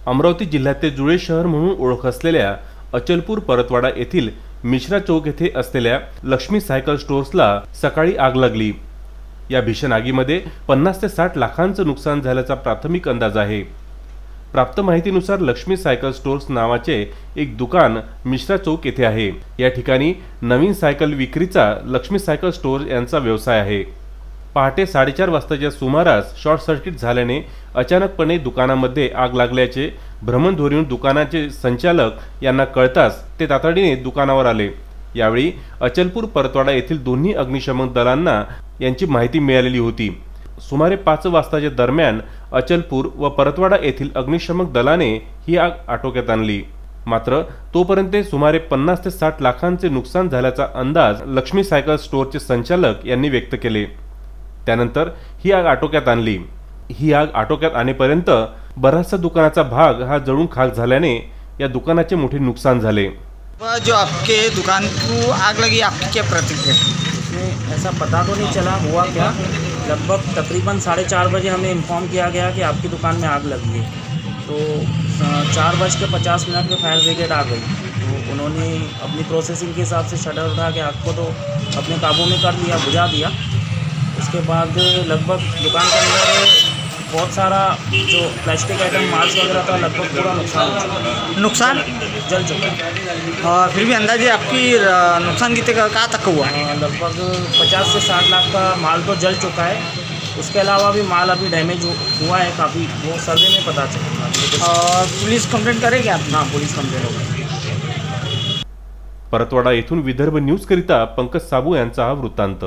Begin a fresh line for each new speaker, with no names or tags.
अमरावती जिल्ह्यातील जुळे शहर म्हणून ओळख असलेल्या अचलपूर परतवाडा येथील मिश्रा चौक येथे असलेल्या लक्ष्मी सायकल स्टोर्सला सकाळी आग लागली। या भीषण आगीमध्ये 50 ते 60 लाखांचं नुकसान झाल्याचा प्राथमिक अंदाज आहे। प्राप्त माहितीनुसार लक्ष्मी सायकल स्टोर्स नावाचे एक दुकान मिश्रा चौक येथे आहे। या ठिकाणी नवीन सायकल विक्रीचा लक्ष्मी सायकल स्टोर्स यांचा व्यवसाय आहे। पहाटे 4:30 वाजताच्या सुमारास शॉर्ट सर्किट झाल्याने अचानकपणे दुकानामध्ये आग लागल्याचे भ्रमणध्वनीवरून दुकानाचे संचालक यांना कळताच ते तातडीने दुकानावर आले। यावेळी अचलपूर परतवाडा येथील दोन्ही अग्निशमन दलांना यांची माहिती मिळालेली होती। सुमारे 5 वाजताच्या दरम्यान अचलपूर व परतवाडा येथील अग्निशमन दलाने ही आग आटोक्यात आणली। मात्र तोपर्यंत सुमारे 50 ते 60 लाखांचे नुकसान झाल्याचा अंदाज लक्ष्मी सायकल स्टोअरचे संचालक यांनी व्यक्त केले। त्यानंतर ही आग आटोक्यात आणली। ही आग आटोक्यात आणेपर्यंत बराचसा दुकानाचा भाग हा जळून खाक झाल्याने या दुकानाचे मोठे नुकसान झाले।
जो आपके दुकान को आग लगी, आपकी क्या प्रतिक्रिया?
इसमें ऐसा पता तो नहीं चला हुआ क्या। लगभग तकरीबन 4:30 बजे हमें इन्फॉर्म किया गया कि आपकी दुकान में आग लगी है। तो 4:50 के फायर ब्रिगेड आ गई। तो उन्होंने अपनी प्रोसेसिंग के हिसाब से शटर उठा के आग को तो अपने काबू में कर लिया, बुझा दिया। उसके बाद लगभग दुकान के अंदर बहुत सारा जो प्लास्टिक आइटम मार्क्स वगैरह था, लगभग पूरा
नुकसान
जल चुका है।
और फिर भी अंदाजे आपकी नुकसान कितने का कहाँ तक हुआ?
लगभग 50 से 60 लाख का माल तो जल चुका है। उसके अलावा भी माल अभी डैमेज हुआ है काफ़ी, वो सर्वे में पता चलेगा।
और पुलिस कंप्लेंट करेगी आप?
हाँ, पुलिस कंप्लेंट होगी।
परतवाडा येथून विदर्भ न्यूज करिता पंकज साबू यांचा हा वृत्तांत।